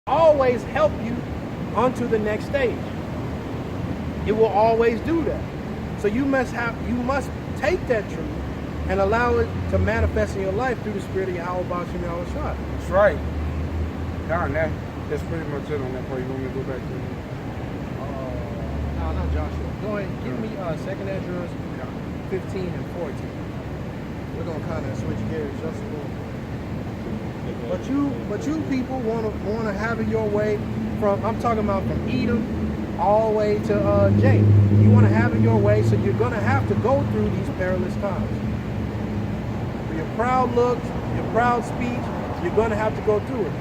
always help you onto the next stage. It will always do that. So you must take that truth and allow it to manifest in your life through the spirit of Yahweh Bashim Yahushua. That's right. God, that's pretty much it on that part. You want me to go back to it? No, not Joshua. Go ahead. Give me 2nd Ezra 15 and 14. We're gonna kind of switch gears just a little. But you people want to have it your way from. I'm talking about from Edom all the way to J. You want to have it your way, so you're gonna have to go through these perilous times. For your proud looks, your proud speech, you're gonna have to go through it.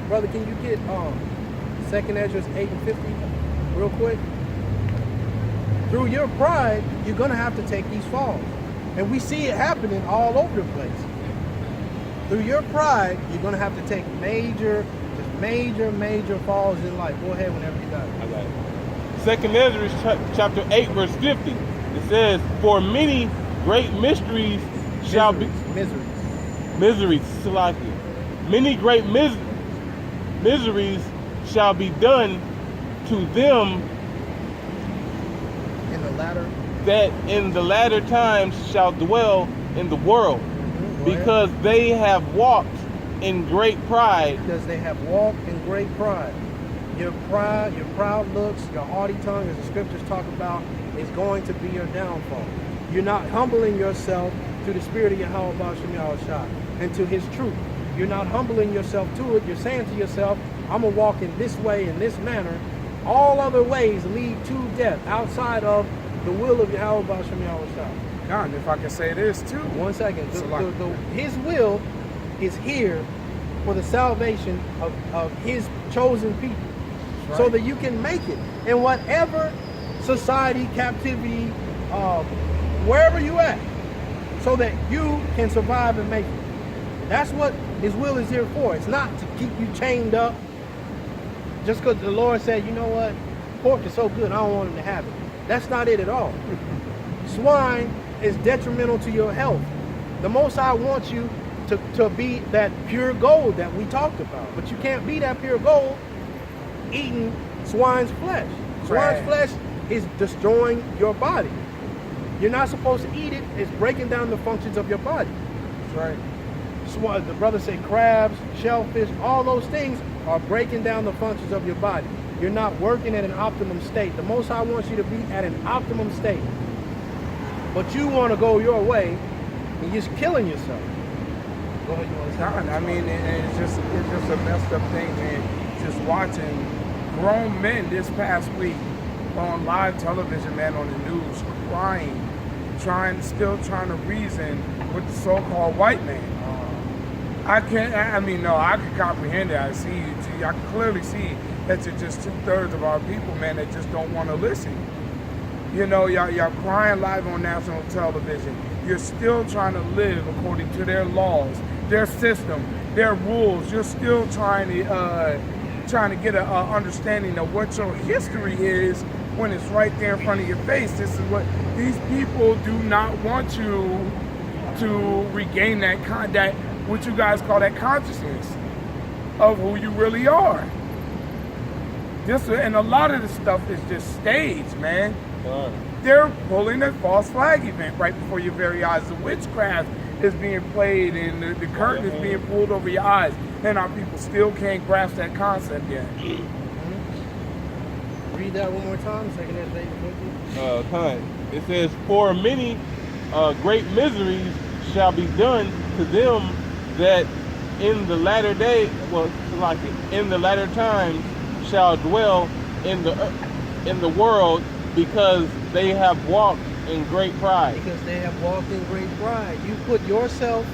Brother, can you get 2nd Ezra 8 and 50 real quick? Through your pride, you're gonna have to take these falls, and we see it happening all over the place. Through your pride, you're gonna have to take major falls in life. Go ahead whenever you got it. I got it. 2nd Ezra chapter 8 verse 50. It says, "For many great mysteries shall be miseries. Salaki. Many great miseries shall be done to them In the latter, that in the latter times shall dwell in the world, because they have walked in great pride." Because they have walked in great pride. Your pride, your proud looks, your haughty tongue, as the scriptures talk about, is going to be your downfall. You're not humbling yourself to the spirit of Yahweh Bashim Yahushua and to his truth. You're not humbling yourself to it. You're saying to yourself, I'm going to walk in this way, in this manner. All other ways lead to death outside of the will of Yahweh Bashim Yahushua. God, if I can say this too. 1 second. His will is here for the salvation of his chosen people. Right. So that you can make it in whatever society, captivity, wherever you at, so that you can survive and make it. That's what his will is here for. It's not to keep you chained up just because the Lord said, you know what, pork is so good, I don't want him to have it. That's not it at all. Swine is detrimental to your health. The Most High wants you to be that pure gold that we talked about. But you can't be that pure gold eating swine's flesh. Swine's flesh is destroying your body. You're not supposed to eat it. It's breaking down the functions of your body. That's right. The brother said crabs, shellfish, all those things are breaking down the functions of your body. You're not working at an optimum state. The Most High wants you to be at an optimum state. But you want to go your way, and you're just killing yourself. Go ahead, you want to say? I mean, it's just a messed up thing, man. Just watching grown men this past week on live television, man, on the news, crying, still trying to reason with the so-called white man. I can comprehend it. I can clearly see that you're just 2/3 of our people, man, that just don't want to listen. You know, y'all crying live on national television. You're still trying to live according to their laws, their system, their rules. You're still trying to get an understanding of what your history is when it's right there in front of your face. This is what these people do not want you to regain that what you guys call that consciousness of who you really are. And a lot of this stuff is just staged, man. They're pulling a false flag event right before your very eyes. The witchcraft is being played and the curtain is being pulled over your eyes, and our people still can't grasp that concept yet. Read that one more time. 2nd Ezra 8:50. It says, "For many great miseries shall be done to them that in the latter in the latter times shall dwell in the world, because they have walked in great pride." Because they have walked in great pride. You put yourself,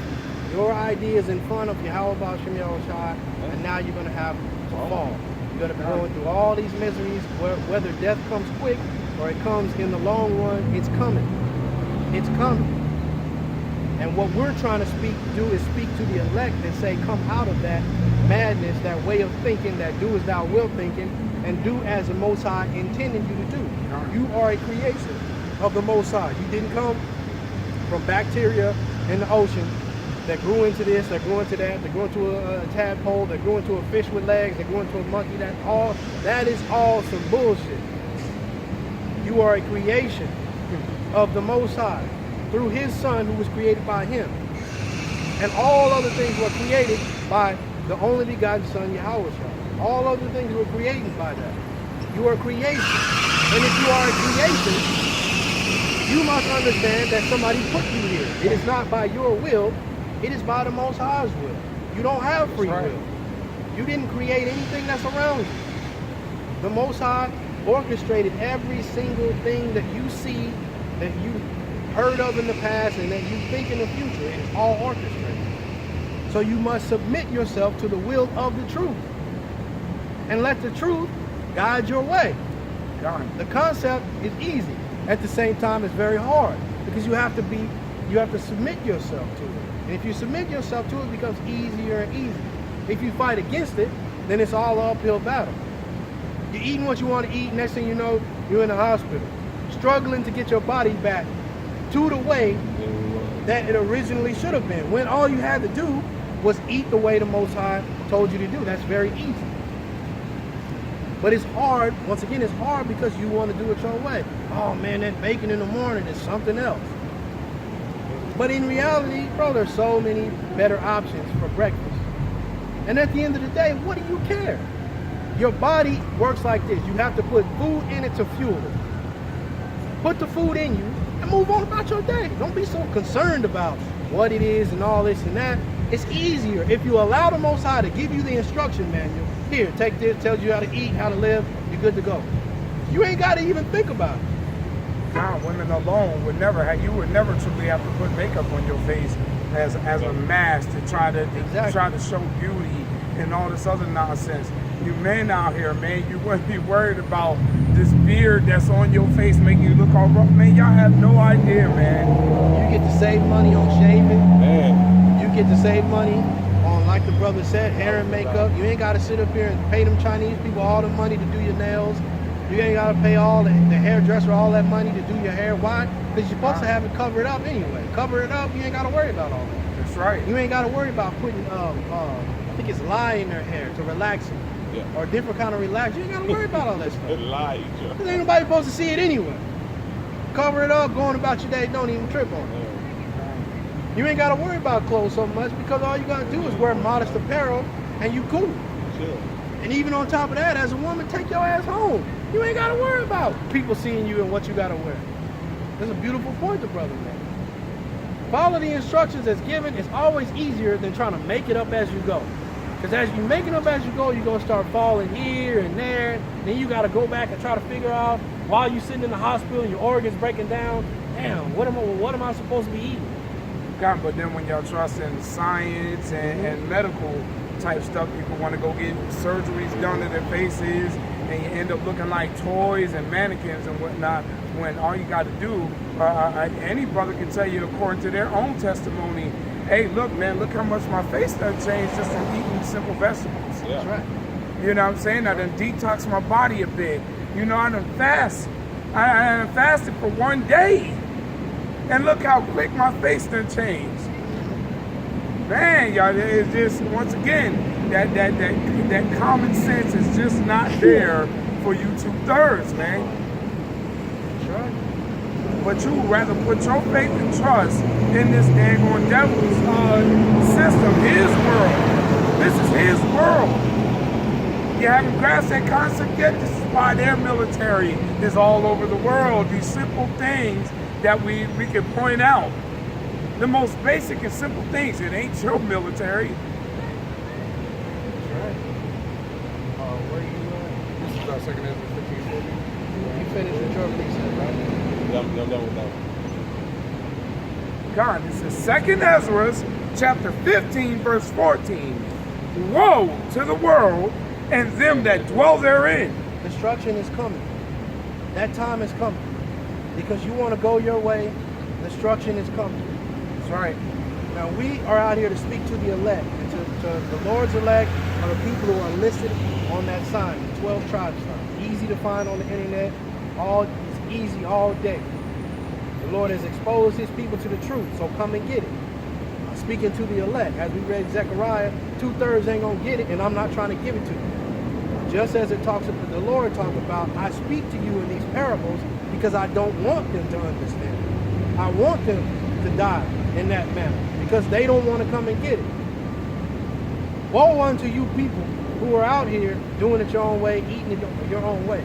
your ideas in front of Yahweh Bashim Yahushua, and now you're going to have to fall. You're going to be going through all these miseries, whether death comes quick or it comes in the long run. It's coming. It's coming. And what we're trying to do is speak to the elect and say, come out of that madness, that way of thinking, that do as thou wilt thinking, and do as the Most High intended you to do. You are a creation of the Most High. You didn't come from bacteria in the ocean that grew into this, that grew into that, that grew into a tadpole, that grew into a fish with legs, that grew into a monkey. That is all some bullshit. You are a creation of the Most High through His Son, who was created by Him. And all other things were created by the only begotten Son, Yahweh. All other things were created by that. You are a creation. And if you are a creation, you must understand that somebody put you here. It is not by your will, it is by the Most High's will. You don't have free will. You didn't create anything that's around you. The Most High orchestrated every single thing that you see, that you heard of in the past, and that you think in the future. It is all orchestrated. So you must submit yourself to the will of the truth. And let the truth guide your way. The concept is easy. At the same time, it's very hard, because you have to submit yourself to it. And if you submit yourself to it, it becomes easier and easier. If you fight against it, then it's all an uphill battle. You're eating what you want to eat, next thing you know, you're in the hospital, struggling to get your body back to the way that it originally should have been, when all you had to do was eat the way the Most High told you to do. That's very easy. But it's hard, once again, it's hard because you want to do it your way. Oh man, that bacon in the morning is something else. But in reality, bro, there's so many better options for breakfast. And at the end of the day, what do you care? Your body works like this. You have to put food in it to fuel it. Put the food in you and move on about your day. Don't be so concerned about what it is and all this and that. It's easier if you allow the Most High to give you the instruction manual. Here, take this, tells you how to eat, how to live, you're good to go. You ain't got to even think about it. Now, women alone would never truly have to put makeup on your face as a mask to try to show beauty and all this other nonsense. You men out here, man, you wouldn't be worried about this beard that's on your face making you look all rough. Man, y'all have no idea, man. You get to save money on shaving. Man. You get to save money on, like the brother said, hair and makeup. You ain't got to sit up here and pay them Chinese people all the money to do your nails. You ain't got to pay all the hairdresser all that money to do your hair. Why? Because you're supposed to have it covered up anyway. Cover it up, you ain't got to worry about all that. That's right. You ain't got to worry about putting, I think it's lye in their hair to relax it. Yeah. Or different kind of relax. You ain't got to worry about all that stuff. Elijah. Because ain't nobody supposed to see it anyway. Cover it up, going about your day, don't even trip on it. You ain't got to worry about clothes so much, because all you got to do is wear modest apparel and you cool. Chill. And even on top of that, as a woman, take your ass home. You ain't got to worry about people seeing you and what you got to wear. That's a beautiful point the brother made. Follow the instructions as given. It's always easier than trying to make it up as you go. Because as you make it up as you go, you're going to start falling here and there. Then you got to go back and try to figure out, while you're sitting in the hospital and your organs breaking down, damn, what am I supposed to be eating? God, but then when y'all trust in science and medical type stuff, people want to go get surgeries done to their faces, and you end up looking like toys and mannequins and whatnot, when all you got to do, any brother can tell you according to their own testimony, hey, look, man, look how much my face done changed just from eating simple vegetables. Yeah. That's right. You know what I'm saying? I done detoxed my body a bit. You know, I done fast. I done fasted for 1 day. And look how quick my face done changed. Man, y'all, it's just, once again, that common sense is just not there for you 2/3, man. That's right. But you would rather put your faith and trust in this daggone devil's system, his world. This is his world. You haven't grasped that concept yet? This is why their military is all over the world. These simple things that we can point out. The most basic and simple things. It ain't your military. That's right. Where you This is our second Ezra 15:40. You finished with your precept, right? I'm done with that. God, this is 2nd Ezra, chapter 15, verse 14. Woe to the world and them that dwell therein. Destruction is coming. That time is coming. Because you want to go your way, destruction is coming. That's right. Now we are out here to speak to the elect. And to the Lord's elect are the people who are listed on that sign, the 12 tribes sign. Easy to find on the internet. It's easy all day. The Lord has exposed his people to the truth, so come and get it. speaking to the elect. As we read Zechariah, 2/3 ain't gonna get it, and I'm not trying to give it to you. Just as it talks about, the Lord talked about, I speak to you in these parables because I don't want them to understand. I want them to die in that manner because they don't want to come and get it. Woe unto you people who are out here doing it your own way, eating it your own way.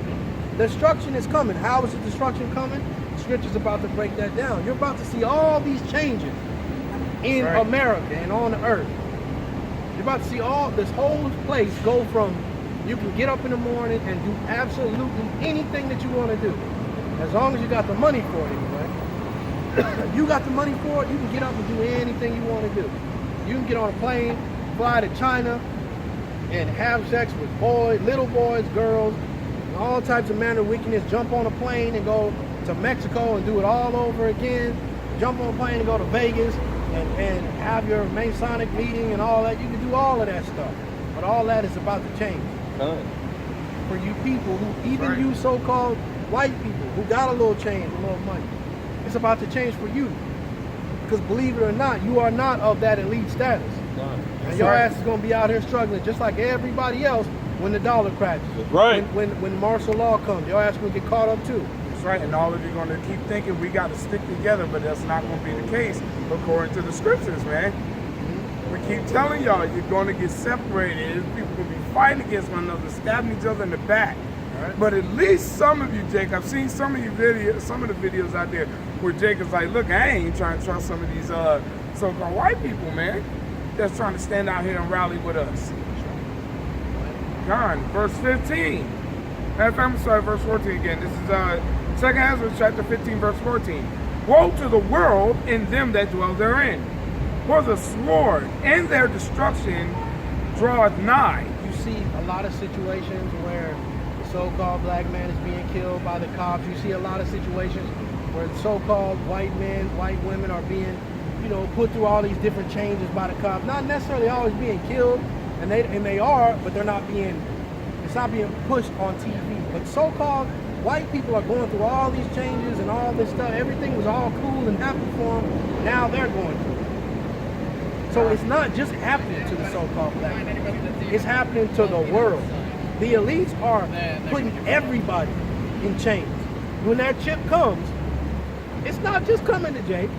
Destruction is coming. How is the destruction coming? Scripture's about to break that down. You're about to see all these changes in America and on the earth. You're about to see all this whole place go from you can get up in the morning and do absolutely anything that you want to do. As long as you got the money for it anyway. You got the money for it, you can get up and do anything you want to do. You can get on a plane, fly to China, and have sex with boys, little boys, girls, and all types of manner of wickedness. Jump on a plane and go to Mexico and do it all over again. Jump on a plane and go to Vegas and have your Masonic meeting and all that. You can do all of that stuff. But all that is about to change. For you people who, even you so-called white people who got a little change, a little money, it's about to change for you. Because believe it or not, you are not of that elite status. And your ass is going to be out here struggling just like everybody else when the dollar crashes. Right. When martial law comes, your ass will get caught up too. That's right. And all of you are going to keep thinking we got to stick together, but that's not going to be the case according to the scriptures, man. We keep telling y'all you're going to get separated. People will be fighting against one another, stabbing each other in the back. Right. But at least some of you, Jake, I've seen some of the videos out there where Jake is like, look, I ain't trying to trust some of these so-called white people, man, that's trying to stand out here and rally with us. John, verse 15. Matter of fact, I'm sorry, verse 14 again. This is 2 Ezra chapter 15, verse 14. Woe to the world and them that dwell therein. For the sword and their destruction draweth nigh. You see a lot of situations where the so-called black man is being killed by the cops. You see a lot of situations where the so-called white men, white women are being, put through all these different changes by the cops. Not necessarily always being killed, and they are, but they're not being. It's not being pushed on TV. But so-called white people are going through all these changes and all this stuff. Everything was all cool and happy for them. Now they're going through it. So it's not just happening to the so-called black man. It's happening to the world. The elites are putting everybody in chains. When that chip comes, it's not just coming to Jake.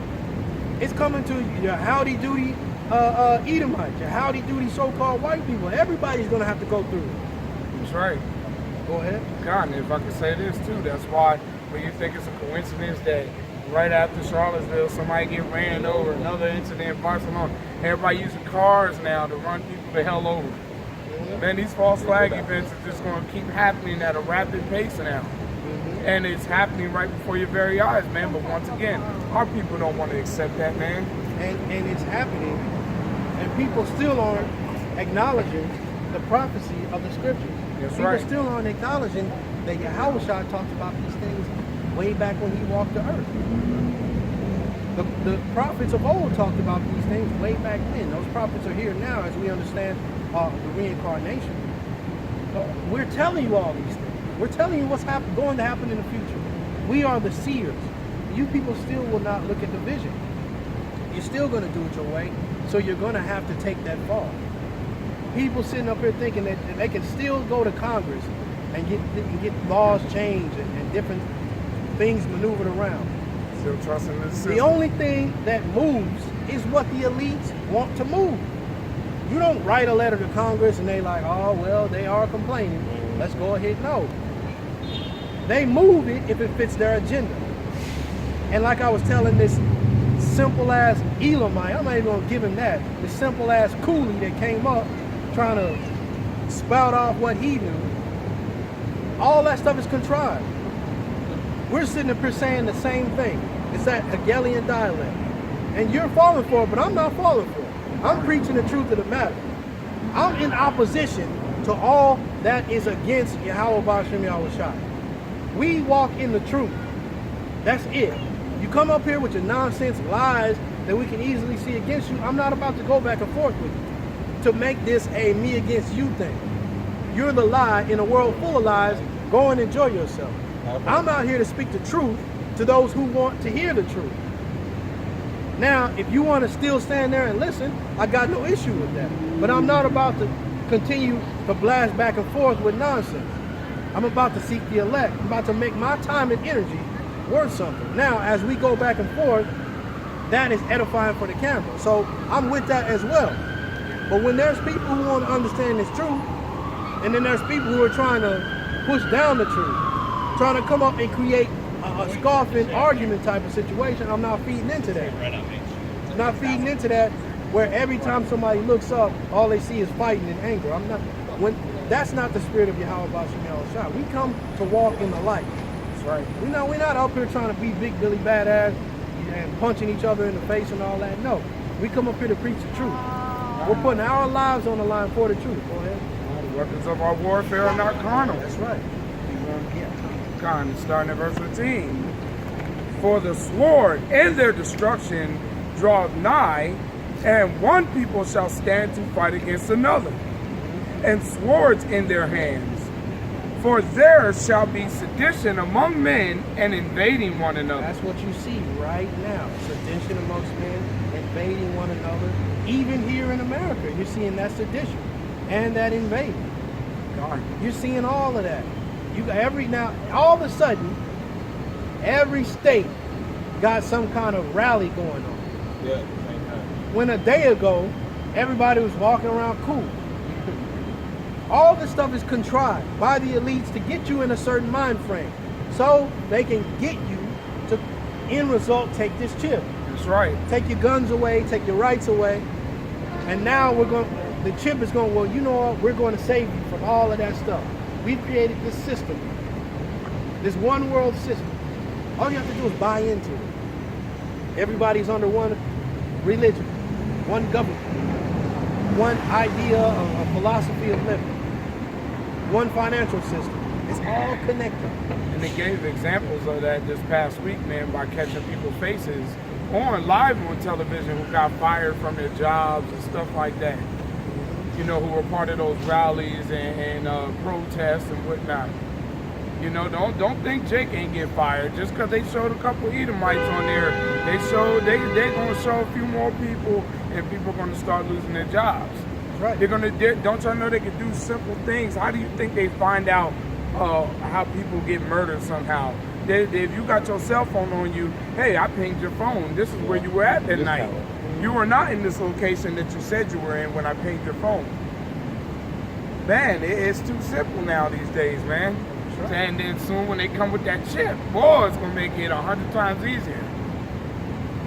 It's coming to your howdy-doody Edomites, your howdy-doody so-called white people. Everybody's going to have to go through it. That's right. Go ahead. God, and if I could say this too, that's why when you think it's a coincidence that right after Charlottesville, somebody get ran over, another incident in Barcelona. Everybody using cars now to run people the hell over. Man, these false flag events are just going to keep happening at a rapid pace now. And it's happening right before your very eyes, man. But once again, our people don't want to accept that, man. And it's happening, and people still aren't acknowledging the prophecy of the scriptures. That's People right. still aren't acknowledging that Yahushua talked about these things way back when he walked the earth. The prophets of old talked about these things way back then. Those prophets are here now as we understand the reincarnation. But we're telling you all these things. We're telling you what's going to happen in the future. We are the seers. You people still will not look at the vision. You're still going to do it your way, so you're going to have to take that fall. People sitting up here thinking that they can still go to Congress and get laws changed and different things maneuvered around. Still trusting the system. The only thing that moves is what the elites want to move. You don't write a letter to Congress and they like, oh, well, they are complaining. Let's go ahead. No. They move it if it fits their agenda. And like I was telling this simple-ass Elamite, I'm not even going to give him that, this simple-ass coolie that came up trying to spout off what he knew, all that stuff is contrived. We're sitting up here saying the same thing. It's that Hegelian dialect. And you're falling for it, but I'm not falling for it. I'm preaching the truth of the matter. I'm in opposition to all that is against Yahweh B'Shem Yahushua. We walk in the truth. That's it. You come up here with your nonsense lies that we can easily see against you. I'm not about to go back and forth with you to make this a me against you thing. You're the lie in a world full of lies. Go and enjoy yourself. I'm out here to speak the truth to those who want to hear the truth. Now, if you want to still stand there and listen, I got no issue with that. But I'm not about to continue to blast back and forth with nonsense. I'm about to seek the elect. I'm about to make my time and energy worth something. Now, as we go back and forth, that is edifying for the camera. So I'm with that as well. But when there's people who want to understand this truth, and then there's people who are trying to push down the truth, trying to come up and create a scoffing argument type of situation, I'm not feeding into that. I'm not feeding into that where every time somebody looks up, all they see is fighting and anger. That's not the spirit of Yahweh Basham Yahushua. We come to walk in the light. That's right. We're not up here trying to be big Billy Badass and punching each other in the face and all that. No, we come up here to preach the truth. We're putting our lives on the line for the truth. Go ahead. The weapons of our warfare are not carnal. That's right. Starting at verse 15. For the sword and their destruction draweth nigh, and one people shall stand to fight against another, and swords in their hands. For there shall be sedition among men, and invading one another. That's what you see right now. Sedition amongst men, invading one another. Even here in America, you're seeing that sedition and that invading. God. You're seeing all of that. All of a sudden, every state got some kind of rally going on. Yeah, at the same time. When a day ago, everybody was walking around cool. All this stuff is contrived by the elites to get you in a certain mind frame, so they can get you to, end result, take this chip. That's right. Take your guns away, take your rights away, and now the chip is going, well, you know what, we're going to save you from all of that stuff. We've created this system, this one world system. All you have to do is buy into it. Everybody's under one religion, one government, one idea of a philosophy of living, one financial system. It's all connected. And they gave examples of that this past week, man, by catching people's faces live on television who got fired from their jobs and stuff like that. You know, who were part of those rallies and protests and whatnot. You know, don't think Jake ain't get fired just because they showed a couple Edomites on there. They're gonna show a few more people, and people are gonna start losing their jobs. Right. Don't y'all know they can do simple things? How do you think they find out how people get murdered somehow? If you got your cell phone on you, hey, I pinged your phone. This is where you were at that night. You were not in this location that you said you were in when I pinged your phone. Man, it's too simple now these days, man. Right. And then soon when they come with that chip, boy, it's gonna make it 100 times easier.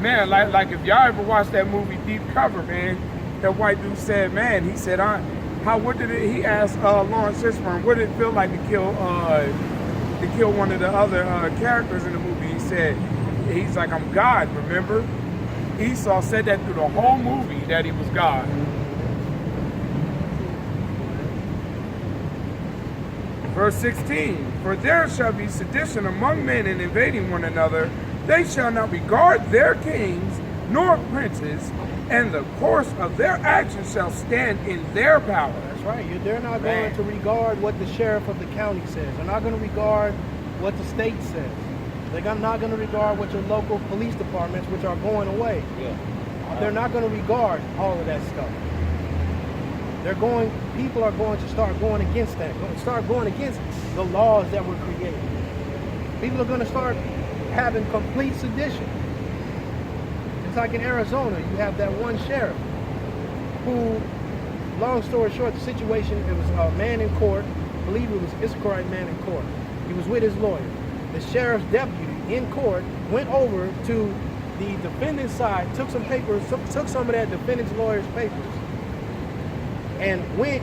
Man, like if y'all ever watched that movie Deep Cover, man, that white dude said, man, he said, he asked Lawrence Fishburne, what did it feel like to kill one of the other characters in the movie? He said, he's like, I'm God, remember? Esau said that through the whole movie that he was God. Verse 16, for there shall be sedition among men and invading one another. They shall not regard their kings nor princes, and the course of their actions shall stand in their power. That's right. They're not going to regard what the sheriff of the county says. They're not going to regard what the state says. They're not going to regard what your local police departments, which are going away. Yeah. They're not going to regard all of that stuff. People are going to start going against that. Start going against the laws that were created. People are going to start having complete sedition. It's like in Arizona, you have that one sheriff who, long story short, the situation, it was a man in court, I believe it was Issacharite man in court. He was with his lawyer. The sheriff's deputy in court went over to the defendant's side, took some papers, took some of that defendant's lawyer's papers, and went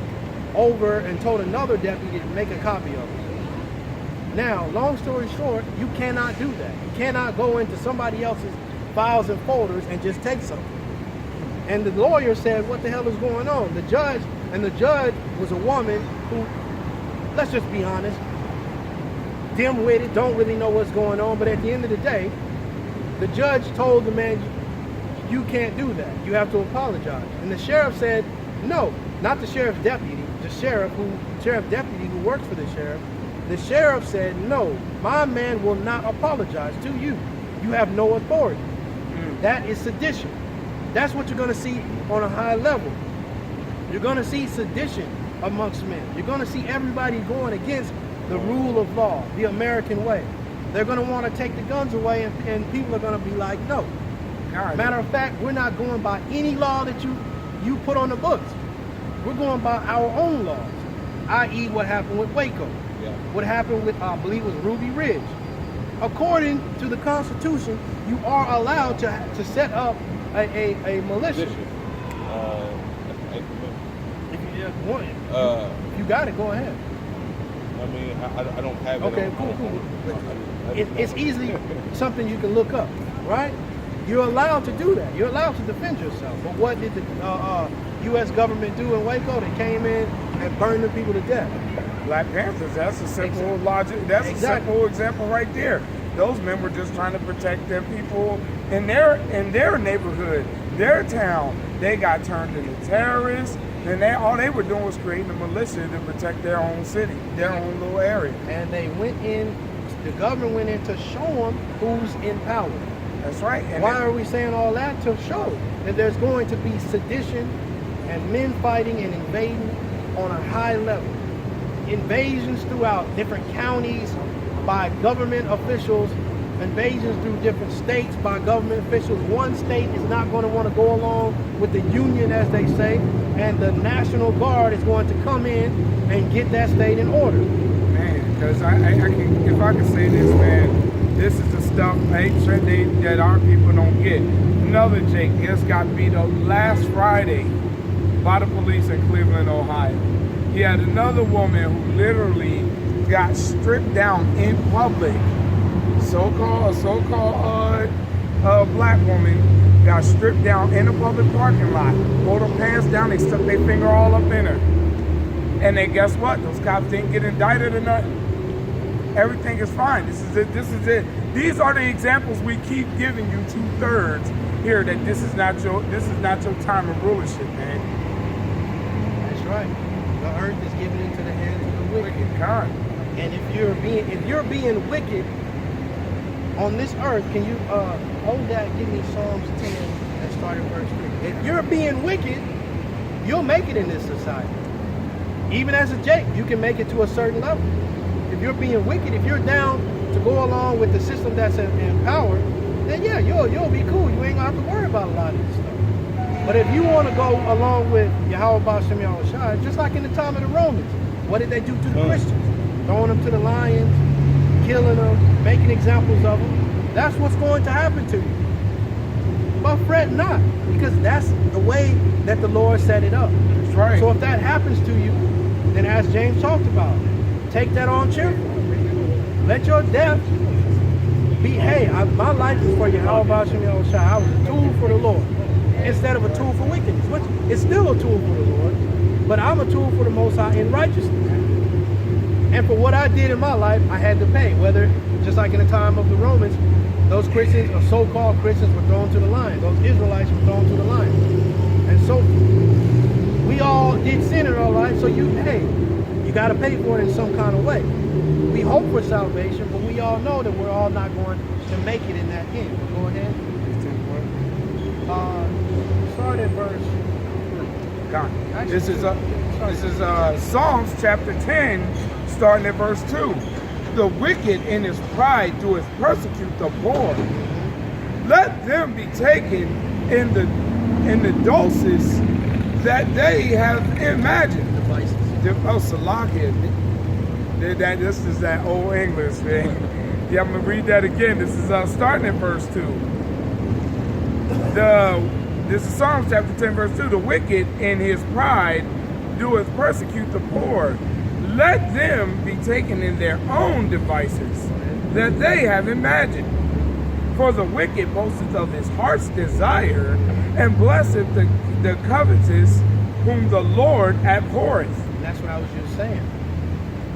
over and told another deputy to make a copy of it. Now, long story short, you cannot do that. You cannot go into somebody else's files and folders and just take something. And the lawyer said, what the hell is going on? The judge was a woman who, let's just be honest, dim-witted, don't really know what's going on, but at the end of the day, the judge told the man, you can't do that. You have to apologize. And the sheriff said, no, not the sheriff's deputy, the sheriff deputy who works for the sheriff. The sheriff said, no, my man will not apologize to you. You have no authority. That is sedition. That's what you're going to see on a high level. You're going to see sedition amongst men. You're going to see everybody going against the rule of law, the American way. They're going to want to take the guns away, and people are going to be like, no. Matter of fact, we're not going by any law that you put on the books. We're going by our own laws, i.e. what happened with Waco. Yeah. What happened with, I believe it was Ruby Ridge. According to the Constitution, you are allowed to set up a militia. Position. If you just want it. If you got it, go ahead. I mean, I don't have it. Okay, cool. It's easily something you can look up, right? You're allowed to do that. You're allowed to defend yourself. But what did the U.S. government do in Waco? They came in and burned the people to death. Black Panthers, that's a simple logic. That's a simple example right there. Those men were just trying to protect their people in their neighborhood, their town. They got turned into terrorists, and all they were doing was creating a militia to protect their own city, their own little area. And they went in, the government went in to show them who's in power. That's right. And why are we saying all that? To show that there's going to be sedition and men fighting and invading on a high level. Invasions throughout different counties by government officials, invasions through different states by government officials. One state is not going to want to go along with the union, as they say, and the National Guard is going to come in and get that state in order. Man, because if I can say this, man, this is the stuff that our people don't get. Another Jake just got beat up last Friday by the police in Cleveland, Ohio. He had another woman who literally got stripped down in public. So-called black woman got stripped down in a public parking lot. Pulled her pants down, they stuck their finger all up in her. And then guess what? Those cops didn't get indicted or nothing. Everything is fine. This is it. These are the examples we keep giving you 2/3 here, that this is not your time of rulership, man. That's right. The earth is given into the hands of the wicked. God. And if you're being wicked on this earth, can you hold that? Give me Psalms 10 and start at verse 3. If you're being wicked, you'll make it in this society. Even as a Jake, you can make it to a certain level. If you're being wicked, if you're down to go along with the system that's in power, then yeah, you'll be cool. You ain't gonna have to worry about a lot of this stuff. But if you want to go along with Yahweh Shem Yahushua, just like in the time of the Romans, what did they do to the Christians? Throwing them to the lions, killing them, making examples of them. That's what's going to happen to you. But fret not, because that's the way that the Lord set it up. That's right. So if that happens to you, then as James talked about, take that on cheerfully. Let your death be, hey, my life is for Yahweh Shem Yahushua. I was a tool for the Lord instead of a tool for wickedness. Which it's still a tool for the Lord, but I'm a tool for the Most High in righteousness. And for what I did in my life, I had to pay. Whether, just like in the time of the Romans, those Christians or so-called Christians were thrown to the lions. Those Israelites were thrown to the lions. And so we all did sin in our life, so you got to pay for it in some kind of way. We hope for salvation, but we all know that we're all not going to make it in that end. Go ahead. Start at verse. God. This is Psalms chapter 10, starting at verse 2. The wicked in his pride doeth persecute the poor. Let them be taken in the doses that they have imagined. Oh, Salakia. This is that old English, man. Yeah, I'm going to read that again. This is starting at verse 2. This is Psalms chapter 10, verse 2. The wicked in his pride doeth persecute the poor. Let them be taken in their own devices that they have imagined. For the wicked boasteth of his heart's desire, and blesseth the covetous whom the Lord abhorreth. That's what I was just saying.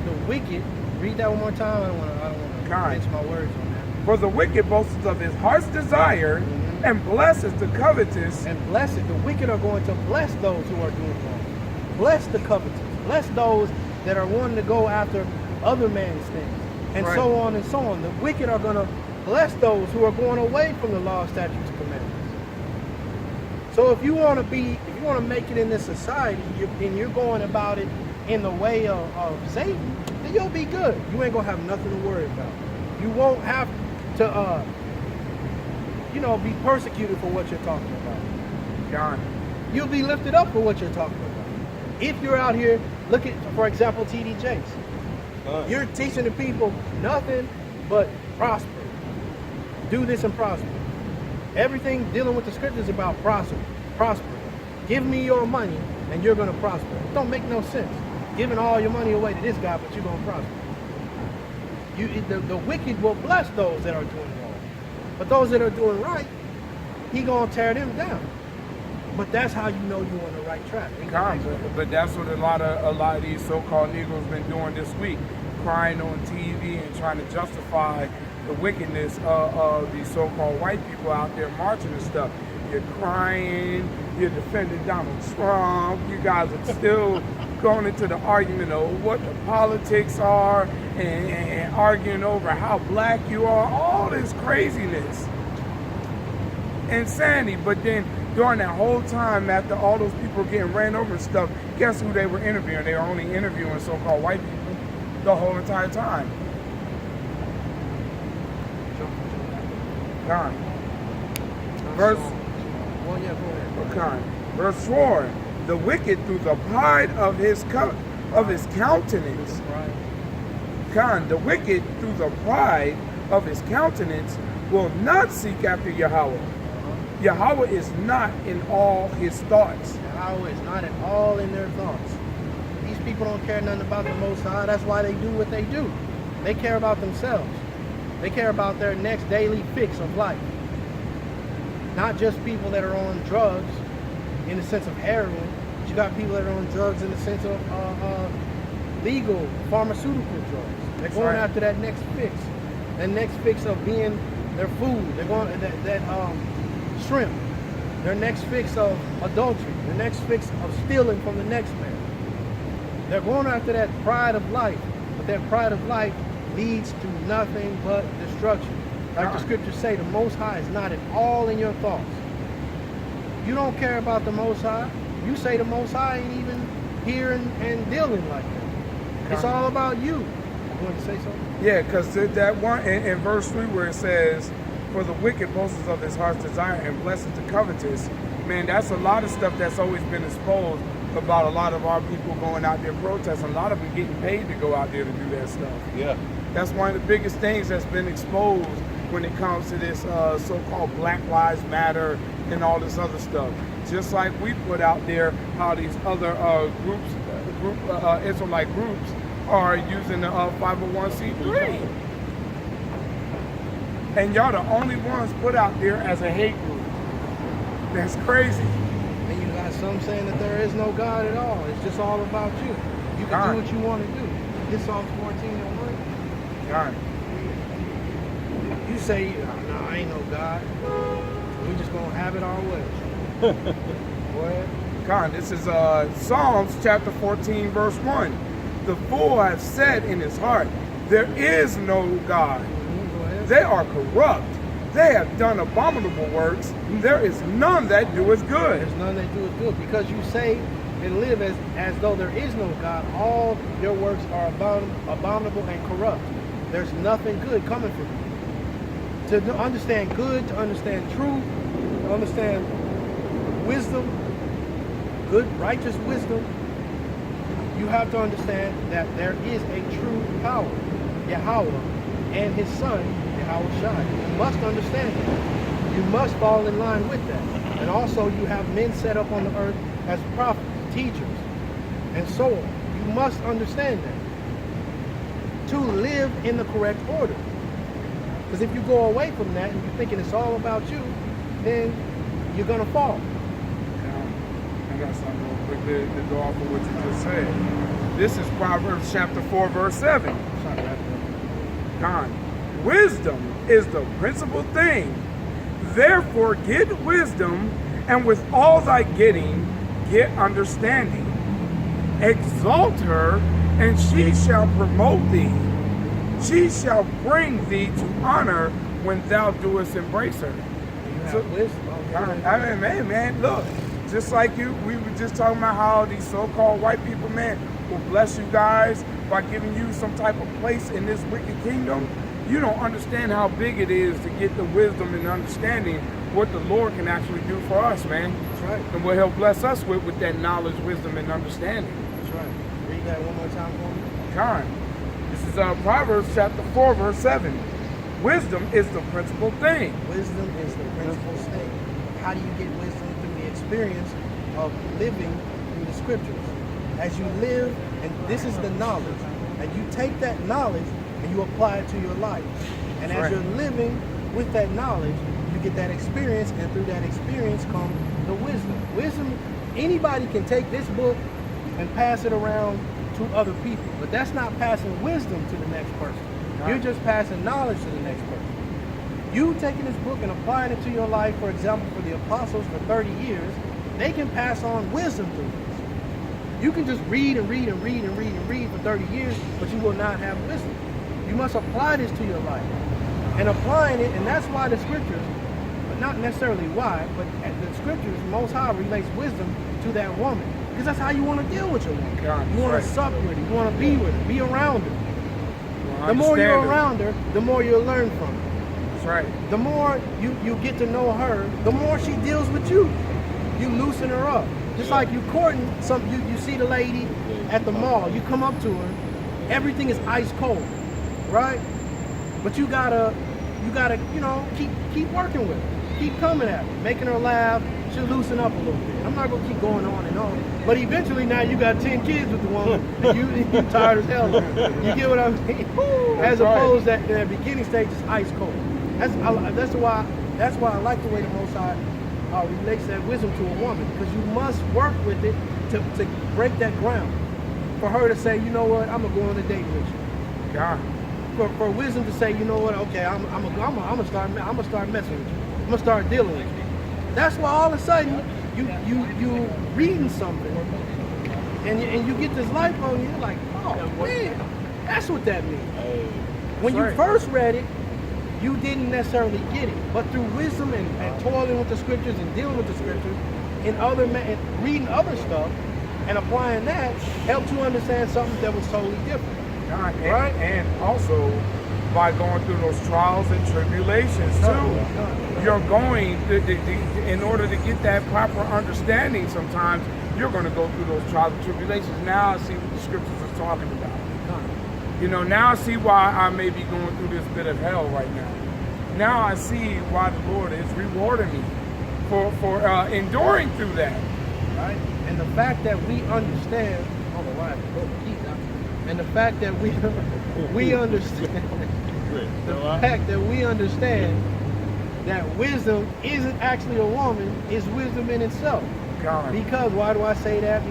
The wicked, read that one more time. I don't want to mince my words on that. For the wicked boasteth of his heart's desire, and blesseth the covetous. And blessed, the wicked are going to bless those who are doing wrong. Bless the covetous. Bless those that are wanting to go after other man's things. And so on and so on. The wicked are going to bless those who are going away from the law, statutes, and commandments. So if you want to make it in this society, and you're going about it in the way of Satan, then you'll be good. You ain't gonna have nothing to worry about. You won't have to, be persecuted for what you're talking about. God. You'll be lifted up for what you're talking about. If you're out here, look at, for example, T.D. Jakes. You're teaching the people nothing but prosper. Do this and prosper. Everything dealing with the scriptures is about prosper. Give me your money and you're going to prosper. It don't make no sense. Giving all your money away to this guy, but you're going to prosper. The wicked will bless those that are doing wrong. But those that are doing right, he going to tear them down. But that's how you know you're on the right track. But that's what a lot of these so-called Negroes been doing this week, crying on TV and trying to justify the wickedness of these so-called white people out there marching and stuff. You're crying, you're defending Donald Trump, you guys are still going into the argument of what the politics are and arguing over how black you are, all this craziness. Insanity. But then during that whole time, after all those people were getting ran over and stuff, guess who they were interviewing? They were only interviewing so-called white people the whole entire time. God. Verse 4. The wicked through the pride of his countenance. The wicked through the pride of his countenance will not seek after Yahweh. Yahweh is not in all his thoughts. Yahweh is not at all in their thoughts. These people don't care nothing about the Most High. That's why they do what they do. They care about themselves. They care about their next daily fix of life. Not just people that are on drugs in the sense of heroin, but you got people that are on drugs in the sense of legal pharmaceutical drugs. They're going after that next fix. That next fix of being their food. They're going that shrimp. Their next fix of adultery. Their next fix of stealing from the next man. They're going after that pride of life. But that pride of life leads to nothing but destruction. Like the scriptures say, the Most High is not at all in your thoughts. You don't care about the Most High. You say the Most High ain't even here and dealing like that. It's all about you. You want to say something? Yeah, because that one in verse 3 where it says, for the wicked boasts of his heart's desire and blesses the covetous, man, that's a lot of stuff that's always been exposed about a lot of our people going out there protesting. A lot of them getting paid to go out there to do that stuff. Yeah. That's one of the biggest things that's been exposed when it comes to this so-called Black Lives Matter and all this other stuff. Just like we put out there how these other Israelite groups are using the 501c3. And y'all the only ones put out there as a hate group. That's crazy. And you got some saying that there is no God at all. It's just all about you. You can do what you want to do. This Psalms 14:1. God. You say, no, ain't no God. We just gonna have it our way. What? God, this is Psalms chapter 14, verse 1. The fool has said in his heart, there is no God. They are corrupt. They have done abominable works. There is none that doeth good. There's none that doeth good. Because you say and live as though there is no God, all your works are abominable and corrupt. There's nothing good coming from you. To understand good, to understand truth, to understand wisdom, good, righteous wisdom, you have to understand that there is a true power, Yahweh, and his son, Yahweh Shai. You must understand that. You must fall in line with that. And also you have men set up on the earth as prophets, teachers, and so on. You must understand that. To live in the correct order. Because if you go away from that and you're thinking it's all about you, then you're going to fall. I got something real quick to go off of what you just said. This is Proverbs chapter 4, verse 7. God, wisdom is the principal thing. Therefore get wisdom, and with all thy getting, get understanding. Exalt her, and she shall promote thee. She shall bring thee to honor when thou doest embrace her. You So- have wisdom. I mean, man, look, just like you, we were just talking about how these so-called white people, man, will bless you guys by giving you some type of place in this wicked kingdom. You don't understand how big it is to get the wisdom and understanding what the Lord can actually do for us, man. That's right. And what He'll bless us with that knowledge, wisdom, and understanding. That's right. Read that one more time for me. Con. This is Proverbs chapter 4, verse 7. Wisdom is the principal thing. Wisdom is the principal thing. How do you get wisdom? Through the experience of living through the scriptures. As you live, and this is the knowledge, and you take that knowledge and you apply it to your life. And as Right. you're living with that knowledge, you get that experience, and through that experience comes the wisdom. Wisdom, anybody can take this book and pass it around to other people, but that's not passing wisdom to the next person. You're just passing knowledge to the next person. You taking this book and applying it to your life, for example, for the apostles for 30 years, they can pass on wisdom through this. You can just read and read and read and read and read for 30 years, but you will not have wisdom. You must apply this to your life. And applying it, and that's why the scriptures, but not necessarily why, but the scriptures, Most High relates wisdom to that woman. Because that's how you want to deal with your woman. God, You want right. to sup with her. You want to be with her. Be around her. Well, The more you're understand it. around her, the more you'll learn from her. That's right. The more you get to know her, the more she deals with you. You loosen her up. Just like you courting you see the lady at the mall, you come up to her, everything is ice cold, right? But you gotta, keep working with her. Keep coming at her, making her laugh. She'll loosen up a little bit. I'm not gonna keep going on and on. But eventually now you got 10 kids with the woman, and you tired as hell. You get what I mean? As right. opposed that the beginning stage is ice cold. That's why I like the way the Most High relates that wisdom to a woman, because you must work with it to break that ground. For her to say, you know what, I'm gonna go on a date with you. God. For wisdom to say, you know what, okay, I'm gonna start messing with you. I'm gonna start dealing with you. That's why all of a sudden you reading something and you get this light on you. You're like, oh man, that's what that means. When you Right. first read it, you didn't necessarily get it, but through wisdom and toiling with the scriptures and dealing with the scriptures and reading other stuff and applying that helped you understand something that was totally different. God, and, Right. and also by going through those trials and tribulations too. You're going in order to get that proper understanding. Sometimes you're going to go through those trials and tribulations. Now I see what the scriptures are talking about. You know, now I see why I may be going through this bit of hell right now. Now I see why the Lord is rewarding me for enduring through that. Right? And the fact that we understand, and the fact that we understand, the fact that we understand that wisdom isn't actually a woman, is wisdom in itself. God. Because why do I say that?